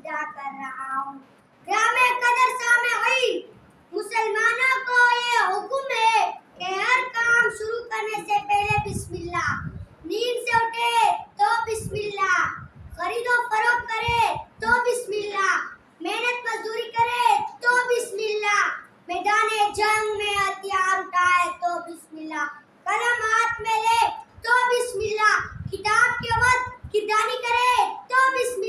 کیا کر رہا ہوں. گرام قدر سامعین، مسلمانوں کو یہ حکم ہے کہ ہر کام شروع کرنے سے پہلے بسم اللہ. نیند سے اٹھے تو بسم اللہ، خرید و فروخت کرے تو بسم اللہ، محنت مزدوری کرے تو بسم اللہ، میدان جنگ میں ہتھیار اٹھائے تو بسم اللہ، قلم ہاتھ میں لے تو بسم اللہ، کتاب کے وقت کردانی کرے تو بسم